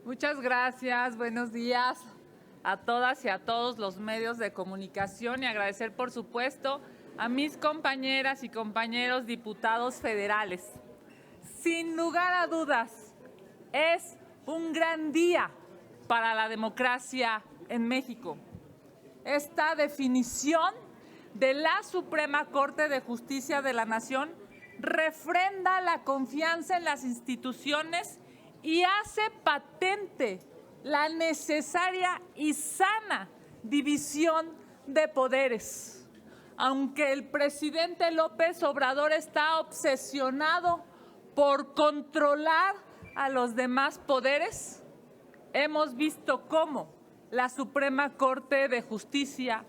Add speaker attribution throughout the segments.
Speaker 1: Muchas gracias, buenos días a todas y a todos los medios de comunicación y agradecer, por supuesto, a mis compañeras y compañeros diputados federales. Sin lugar a dudas, es un gran día para la democracia en México. Esta definición de la Suprema Corte de Justicia de la Nación refrenda la confianza en las instituciones y hace patente la necesaria y sana división de poderes. Aunque el presidente López Obrador está obsesionado por controlar a los demás poderes, hemos visto cómo la Suprema Corte de Justicia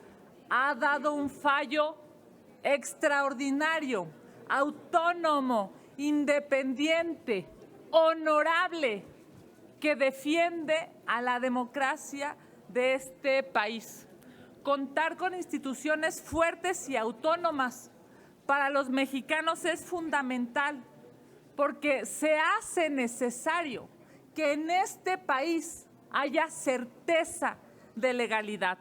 Speaker 1: ha dado un fallo extraordinario, autónomo, independiente, honorable, que defiende a la democracia de este país. Contar con instituciones fuertes y autónomas para los mexicanos es fundamental, porque se hace necesario que en este país haya certeza de legalidad.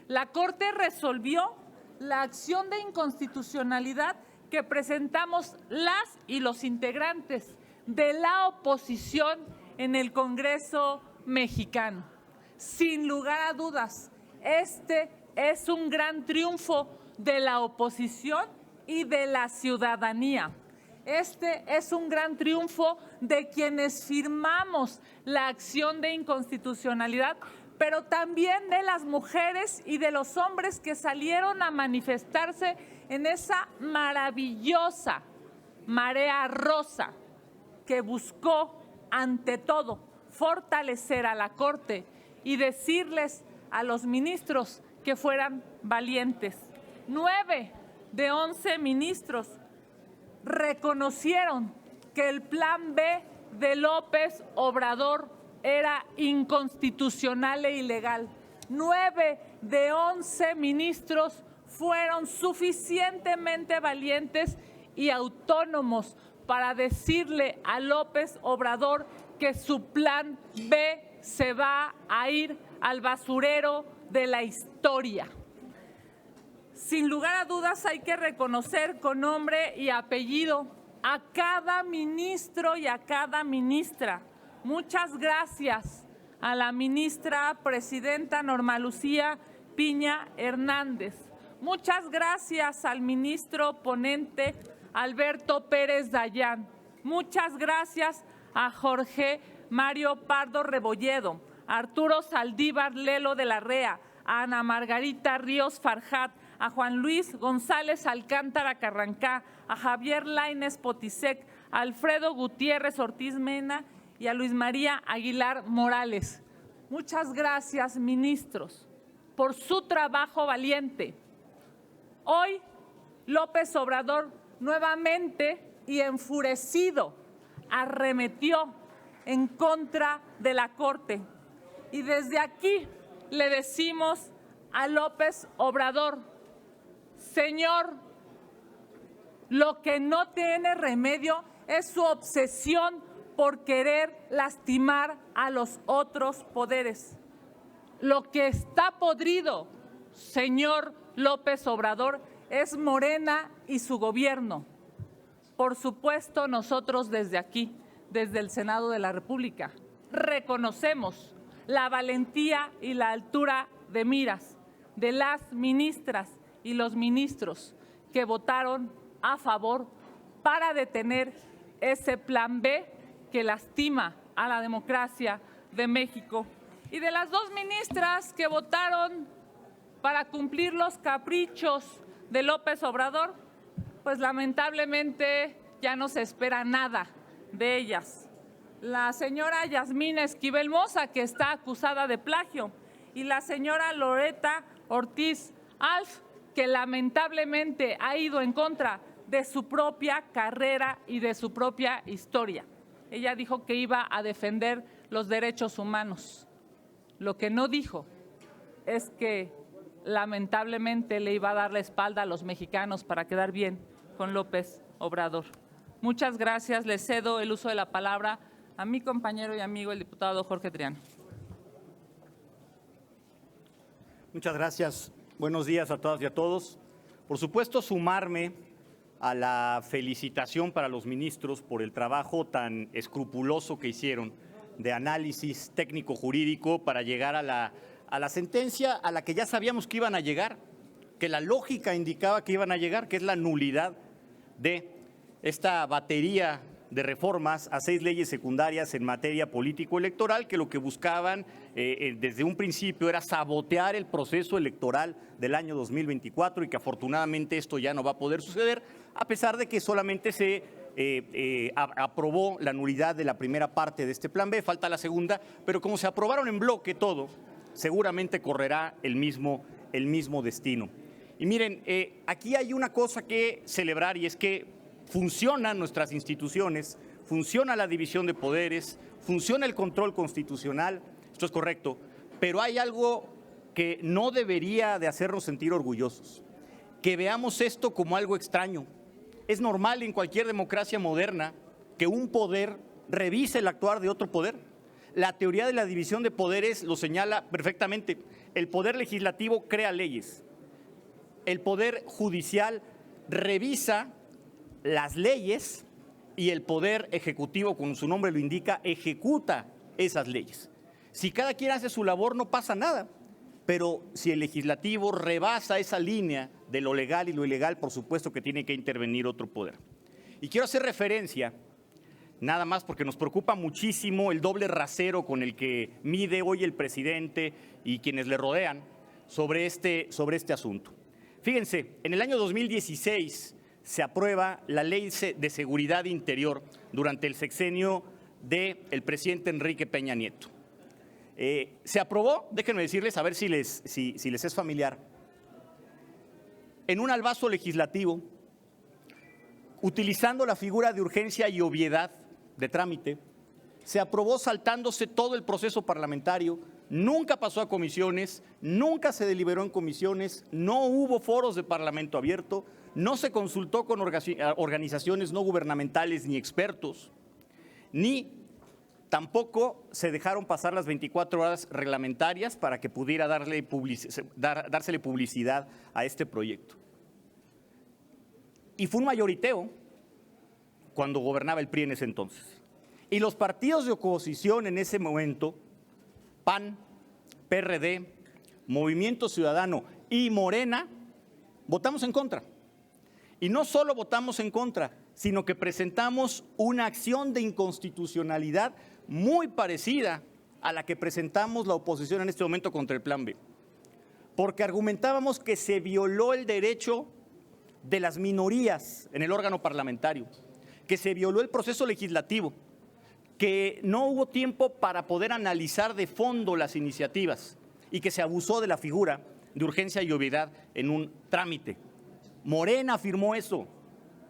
Speaker 1: La Corte resolvió la acción de inconstitucionalidad que presentamos las y los integrantes de la oposición en el Congreso mexicano. Sin lugar a dudas, este es un gran triunfo de la oposición y de la ciudadanía. Este es un gran triunfo de quienes firmamos la acción de inconstitucionalidad, pero también de las mujeres y de los hombres que salieron a manifestarse en esa maravillosa marea rosa que buscó, ante todo, fortalecer a la Corte y decirles a los ministros que fueran valientes. 9 de 11 ministros reconocieron que el plan B de López Obrador era inconstitucional e ilegal. 9 de 11 ministros fueron suficientemente valientes y autónomos para decirle a López Obrador que su plan B se va a ir al basurero de la historia. Sin lugar a dudas, hay que reconocer con nombre y apellido a cada ministro y a cada ministra. Muchas gracias a la ministra presidenta Norma Lucía Piña Hernández. Muchas gracias al ministro ponente Alberto Pérez Dayán. Muchas gracias a Jorge Mario Pardo Rebolledo, a Arturo Saldívar Lelo de la Rea, a Ana Margarita Ríos Farjat, a Juan Luis González Alcántara Carrancá, a Javier Lainez Potisek, a Alfredo Gutiérrez Ortiz Mena y a Luis María Aguilar Morales. Muchas gracias, ministros, por su trabajo valiente. Hoy, López Obrador nuevamente y enfurecido arremetió en contra de la Corte. Y desde aquí le decimos a López Obrador: señor, lo que no tiene remedio es su obsesión por querer lastimar a los otros poderes. Lo que está podrido, señor López Obrador, es Morena y su gobierno. Por supuesto, nosotros desde aquí, desde el Senado de la República, reconocemos la valentía y la altura de miras de las ministras y los ministros que votaron a favor para detener ese plan B que lastima a la democracia de México, y de las 2 ministras que votaron para cumplir los caprichos de López Obrador, pues lamentablemente ya no se espera nada de ellas. La señora Yasmín Esquivel Moza, que está acusada de plagio, y la señora Loreta Ortiz Alf, que lamentablemente ha ido en contra de su propia carrera y de su propia historia. Ella dijo que iba a defender los derechos humanos. Lo que no dijo es que lamentablemente le iba a dar la espalda a los mexicanos para quedar bien con López Obrador. Muchas gracias. Le cedo el uso de la palabra a mi compañero y amigo, el diputado Jorge Triano.
Speaker 2: Muchas gracias. Buenos días a todas y a todos. Por supuesto, sumarme a la felicitación para los ministros por el trabajo tan escrupuloso que hicieron de análisis técnico-jurídico para llegar a la sentencia a la que ya sabíamos que iban a llegar, que la lógica indicaba que iban a llegar, que es la nulidad de esta batería de reformas a 6 leyes secundarias en materia político-electoral que lo que buscaban desde un principio era sabotear el proceso electoral del año 2024 y que afortunadamente esto ya no va a poder suceder, a pesar de que solamente se aprobó la nulidad de la primera parte de este plan B, falta la segunda, pero como se aprobaron en bloque todo, seguramente correrá el mismo destino. Y miren, aquí hay una cosa que celebrar y es que funcionan nuestras instituciones, funciona la división de poderes, funciona el control constitucional, esto es correcto, pero hay algo que no debería de hacernos sentir orgullosos, que veamos esto como algo extraño. Es normal en cualquier democracia moderna que un poder revise el actuar de otro poder. La teoría de la división de poderes lo señala perfectamente. El poder legislativo crea leyes. El poder judicial revisa las leyes y el poder ejecutivo, como su nombre lo indica, ejecuta esas leyes. Si cada quien hace su labor no pasa nada, pero si el legislativo rebasa esa línea de lo legal y lo ilegal, por supuesto que tiene que intervenir otro poder. Y quiero hacer referencia, nada más porque nos preocupa muchísimo el doble rasero con el que mide hoy el presidente y quienes le rodean sobre este asunto. Fíjense, en el año 2016 se aprueba la Ley de Seguridad Interior durante el sexenio del presidente Enrique Peña Nieto. Se aprobó, déjenme decirles, a ver si les es familiar, en un albazo legislativo, utilizando la figura de urgencia y obviedad de trámite, se aprobó saltándose todo el proceso parlamentario, nunca pasó a comisiones, nunca se deliberó en comisiones, no hubo foros de Parlamento abierto, no se consultó con organizaciones no gubernamentales ni expertos, ni tampoco se dejaron pasar las 24 horas reglamentarias para que pudiera dársele publicidad a este proyecto. Y fue un mayoriteo cuando gobernaba el PRI en ese entonces. Y los partidos de oposición en ese momento, PAN, PRD, Movimiento Ciudadano y Morena, votamos en contra. Y no solo votamos en contra, sino que presentamos una acción de inconstitucionalidad muy parecida a la que presentamos la oposición en este momento contra el Plan B. Porque argumentábamos que se violó el derecho de las minorías en el órgano parlamentario, que se violó el proceso legislativo, que no hubo tiempo para poder analizar de fondo las iniciativas y que se abusó de la figura de urgencia y obviedad en un trámite. Morena firmó eso.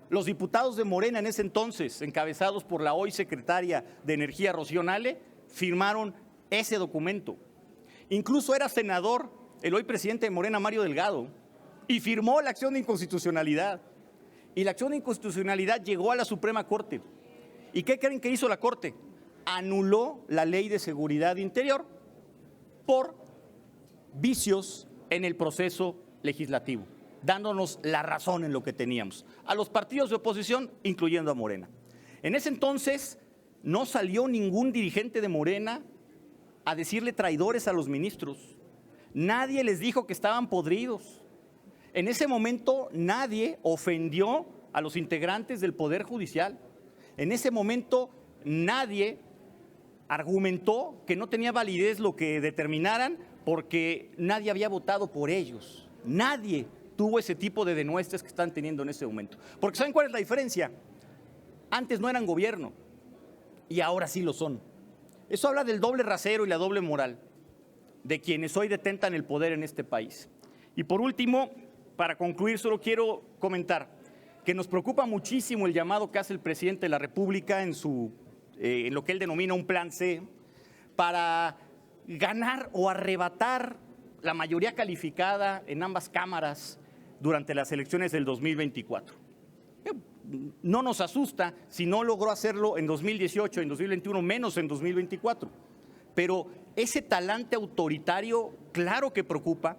Speaker 2: Los diputados de Morena en ese entonces, encabezados por la hoy secretaria de Energía, Rocío Nale, firmaron ese documento. Incluso era senador el hoy presidente de Morena, Mario Delgado, y firmó la acción de inconstitucionalidad. Y la acción de inconstitucionalidad llegó a la Suprema Corte. ¿Y qué creen que hizo la Corte? Anuló la Ley de Seguridad Interior por vicios en el proceso legislativo, dándonos la razón en lo que teníamos, a los partidos de oposición, incluyendo a Morena. En ese entonces no salió ningún dirigente de Morena a decirle traidores a los ministros. Nadie les dijo que estaban podridos. En ese momento nadie ofendió a los integrantes del Poder Judicial. En ese momento nadie argumentó que no tenía validez lo que determinaran porque nadie había votado por ellos. Nadie tuvo ese tipo de denuestres que están teniendo en ese momento. Porque ¿saben cuál es la diferencia? Antes no eran gobierno y ahora sí lo son. Eso habla del doble rasero y la doble moral de quienes hoy detentan el poder en este país. Y por último, para concluir, solo quiero comentar que nos preocupa muchísimo el llamado que hace el presidente de la República en lo que él denomina un plan C para ganar o arrebatar la mayoría calificada en ambas cámaras durante las elecciones del 2024. no nos asusta si no logró hacerlo en 2018, en 2021, menos en 2024. Pero ese talante autoritario, claro que preocupa,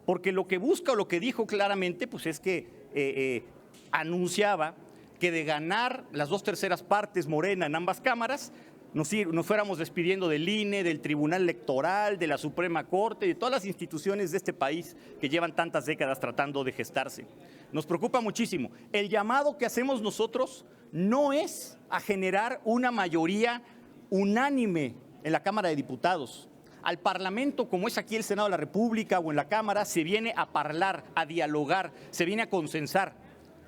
Speaker 2: porque lo que busca o lo que dijo claramente, pues es que anunciaba que de ganar las 2/3 partes Morena en ambas cámaras, nos fuéramos despidiendo del INE, del Tribunal Electoral, de la Suprema Corte, de todas las instituciones de este país que llevan tantas décadas tratando de gestarse. Nos preocupa muchísimo. El llamado que hacemos nosotros no es a generar una mayoría unánime en la Cámara de Diputados. Al Parlamento, como es aquí el Senado de la República o en la Cámara, se viene a parlar, a dialogar, se viene a consensar.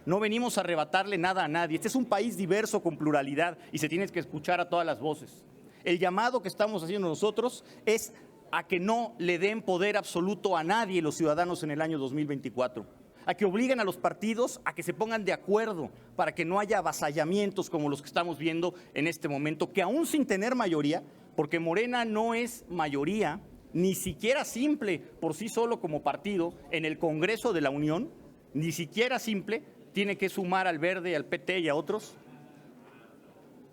Speaker 2: No venimos a arrebatarle nada a nadie. Este es un país diverso con pluralidad y se tiene que escuchar a todas las voces. El llamado que estamos haciendo nosotros es a que no le den poder absoluto a nadie los ciudadanos en el año 2024. A que obliguen a los partidos a que se pongan de acuerdo para que no haya avasallamientos como los que estamos viendo en este momento, que aún sin tener mayoría, porque Morena no es mayoría, ni siquiera simple por sí solo como partido en el Congreso de la Unión, ni siquiera simple, tiene que sumar al Verde, al PT y a otros.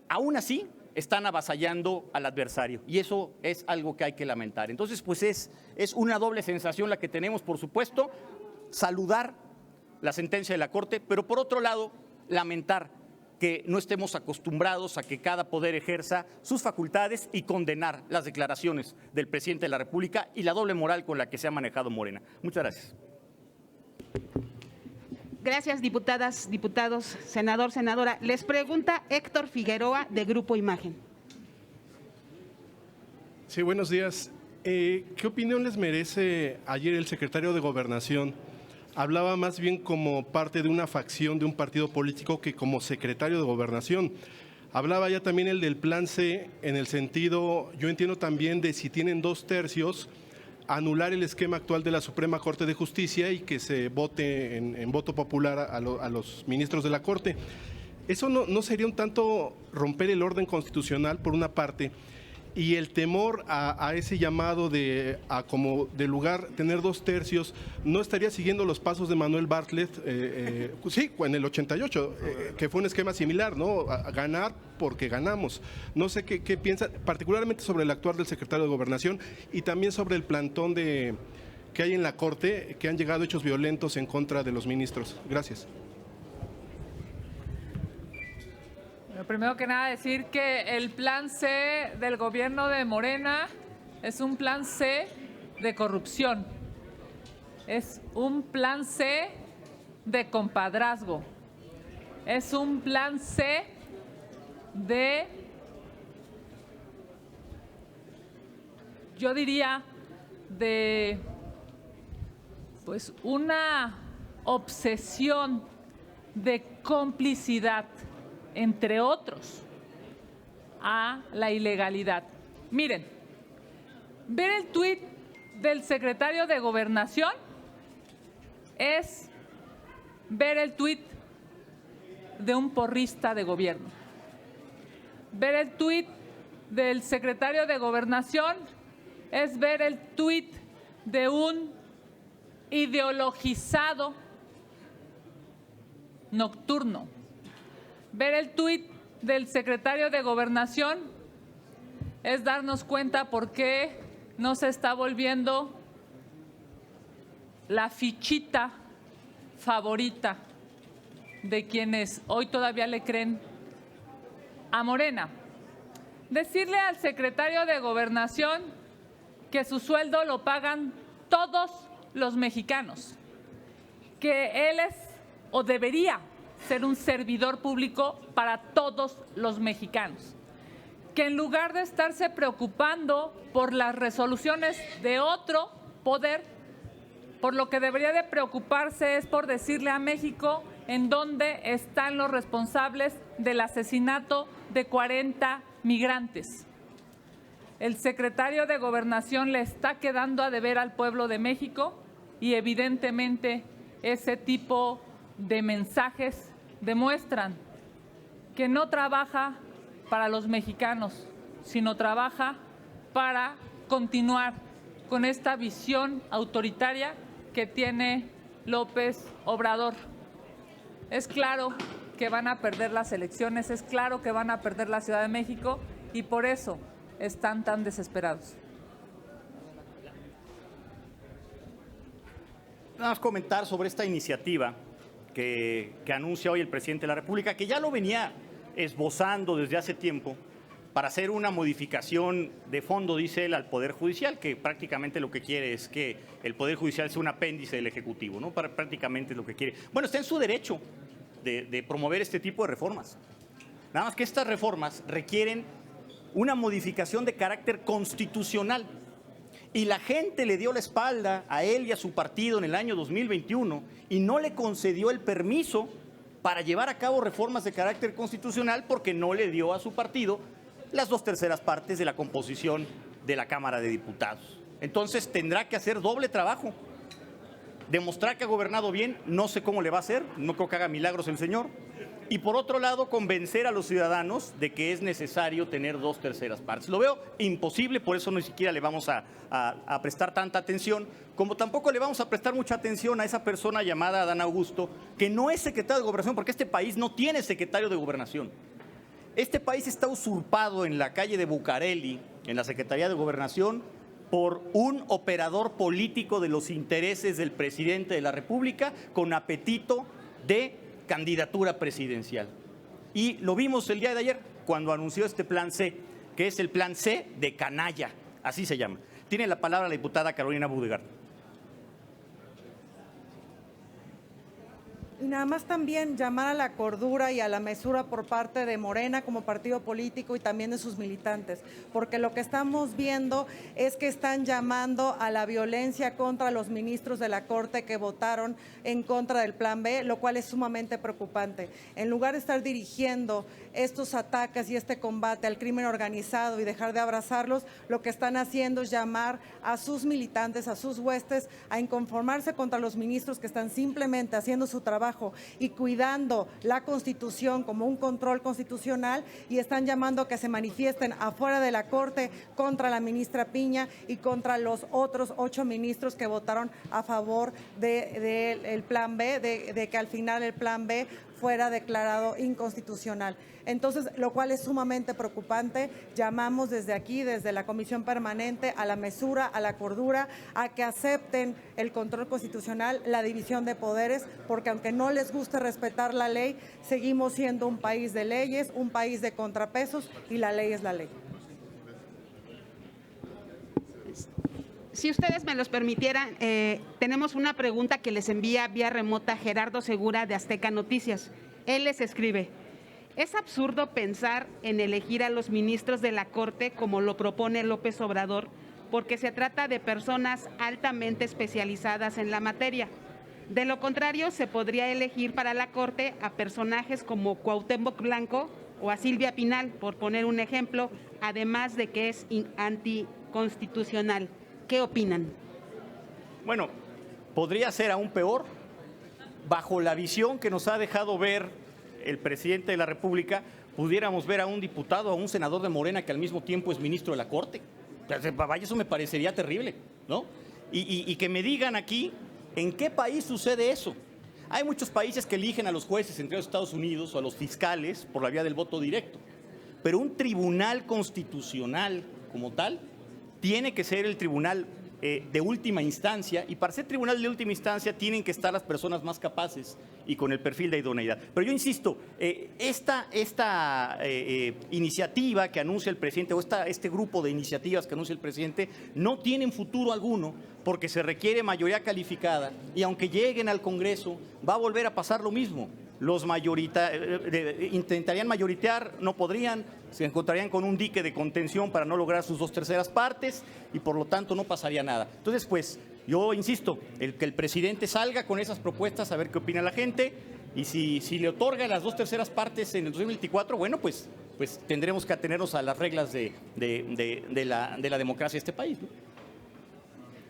Speaker 2: Aún así, están avasallando al adversario y eso es algo que hay que lamentar. Entonces, pues es una doble sensación la que tenemos, por supuesto, saludar la sentencia de la Corte, pero por otro lado, lamentar que no estemos acostumbrados a que cada poder ejerza sus facultades y condenar las declaraciones del presidente de la República y la doble moral con la que se ha manejado Morena. Muchas gracias.
Speaker 3: Gracias, diputadas, diputados, senador, senadora. Les pregunta Héctor Figueroa, de Grupo Imagen.
Speaker 4: Sí, buenos días. ¿Qué opinión les merece ayer el secretario de Gobernación? Hablaba más bien como parte de una facción de un partido político que como secretario de Gobernación. Hablaba ya también el del Plan C en el sentido, yo entiendo también de si tienen 2/3, anular el esquema actual de la Suprema Corte de Justicia y que se vote en voto popular a los ministros de la Corte. ¿Eso no sería un tanto romper el orden constitucional por una parte? Y el temor a ese llamado a como de lugar tener 2/3, ¿no estaría siguiendo los pasos de Manuel Bartlett? Sí, en el 88, que fue un esquema similar, ¿no? A ganar porque ganamos. No sé qué piensa, particularmente sobre el actuar del secretario de Gobernación y también sobre el plantón que hay en la Corte, que han llegado hechos violentos en contra de los ministros. Gracias.
Speaker 1: Primero que nada decir que el plan C del gobierno de Morena es un plan C de corrupción, es un plan C de compadrazgo, es un plan C de, yo diría, de pues una obsesión de complicidad, entre otros, a la ilegalidad. Miren, ver el tuit del secretario de Gobernación es ver el tuit de un porrista de gobierno. Ver el tuit del secretario de Gobernación es ver el tuit de un ideologizado nocturno. Ver el tuit del secretario de Gobernación es darnos cuenta por qué no se está volviendo la fichita favorita de quienes hoy todavía le creen a Morena. Decirle al secretario de Gobernación que su sueldo lo pagan todos los mexicanos, que él es o debería ser un servidor público para todos los mexicanos, que en lugar de estarse preocupando por las resoluciones de otro poder, por lo que debería de preocuparse es por decirle a México en dónde están los responsables del asesinato de 40 migrantes. El secretario de Gobernación le está quedando a deber al pueblo de México y evidentemente ese tipo de mensajes demuestran que no trabaja para los mexicanos, sino trabaja para continuar con esta visión autoritaria que tiene López Obrador. Es claro que van a perder las elecciones, es claro que van a perder la Ciudad de México y por eso están tan desesperados.
Speaker 2: Nada más comentar sobre esta iniciativa que anuncia hoy el presidente de la República, que ya lo venía esbozando desde hace tiempo para hacer una modificación de fondo, dice él, al Poder Judicial, que prácticamente lo que quiere es que el Poder Judicial sea un apéndice del Ejecutivo, ¿no? Prácticamente es lo que quiere. Bueno, está en su derecho de promover este tipo de reformas. Nada más que estas reformas requieren una modificación de carácter constitucional. Y la gente le dio la espalda a él y a su partido en el año 2021 y no le concedió el permiso para llevar a cabo reformas de carácter constitucional porque no le dio a su partido las 2/3 partes de la composición de la Cámara de Diputados. Entonces tendrá que hacer doble trabajo. Demostrar que ha gobernado bien, no sé cómo le va a hacer, no creo que haga milagros el señor. Y por otro lado, convencer a los ciudadanos de que es necesario tener 2/3 partes. Lo veo imposible, por eso ni siquiera le vamos a prestar tanta atención, como tampoco le vamos a prestar mucha atención a esa persona llamada Adán Augusto, que no es secretario de Gobernación, porque este país no tiene secretario de Gobernación. Este país está usurpado en la calle de Bucareli, en la Secretaría de Gobernación, por un operador político de los intereses del presidente de la República con apetito de candidatura presidencial. Y lo vimos el día de ayer cuando anunció este plan C, que es el plan C de canalla, así se llama. Tiene la palabra la diputada Carolina Budegard.
Speaker 5: Y nada más también llamar a la cordura y a la mesura por parte de Morena como partido político y también de sus militantes, porque lo que estamos viendo es que están llamando a la violencia contra los ministros de la Corte que votaron en contra del Plan B, lo cual es sumamente preocupante. En lugar de estar dirigiendo estos ataques y este combate al crimen organizado y dejar de abrazarlos, lo que están haciendo es llamar a sus militantes, a sus huestes, a inconformarse contra los ministros que están simplemente haciendo su trabajo y cuidando la Constitución como un control constitucional, y están llamando a que se manifiesten afuera de la Corte contra la ministra Piña y contra los otros 8 ministros que votaron a favor del Plan B, de que al final el Plan B fuera declarado inconstitucional. Entonces, lo cual es sumamente preocupante. Llamamos desde aquí, desde la Comisión Permanente, a la mesura, a la cordura, a que acepten el control constitucional, la división de poderes, porque aunque no les guste respetar la ley, seguimos siendo un país de leyes, un país de contrapesos, y la ley es la ley.
Speaker 3: Si ustedes me los permitieran, tenemos una pregunta que les envía vía remota Gerardo Segura de Azteca Noticias. Él les escribe: ¿es absurdo pensar en elegir a los ministros de la Corte como lo propone López Obrador, porque se trata de personas altamente especializadas en la materia? De lo contrario, se podría elegir para la Corte a personajes como Cuauhtémoc Blanco o a Silvia Pinal, por poner un ejemplo, además de que es anticonstitucional. ¿Qué opinan?
Speaker 2: Bueno, podría ser aún peor, bajo la visión que nos ha dejado ver el presidente de la República, pudiéramos ver a un diputado, a un senador de Morena que al mismo tiempo es ministro de la Corte. Vaya, eso me parecería terrible, ¿no? Y que me digan aquí, ¿en qué país sucede eso? Hay muchos países que eligen a los jueces, entre los Estados Unidos, o a los fiscales por la vía del voto directo. Pero un tribunal constitucional como tal tiene que ser el tribunal de última instancia, y para ser tribunal de última instancia tienen que estar las personas más capaces y con el perfil de idoneidad. Pero yo insisto, esta iniciativa que anuncia el presidente, o este grupo de iniciativas que anuncia el presidente, no tienen futuro alguno, porque se requiere mayoría calificada, y aunque lleguen al Congreso va a volver a pasar lo mismo. Los intentarían mayoritear, no podrían, se encontrarían con un dique de contención para no lograr sus 2/3 partes, y por lo tanto no pasaría nada. Entonces, pues, yo insisto, que el presidente salga con esas propuestas a ver qué opina la gente, y si le otorga las 2/3 partes en el 2024, bueno, pues tendremos que atenernos a las reglas de la democracia de este país, ¿no?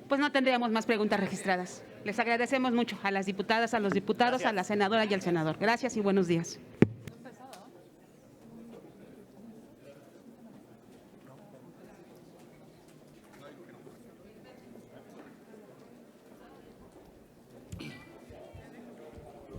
Speaker 3: Pues no tendríamos más preguntas registradas. Les agradecemos mucho a las diputadas, a los diputados,
Speaker 2: Gracias.
Speaker 3: a la senadora y al senador. Gracias y buenos días.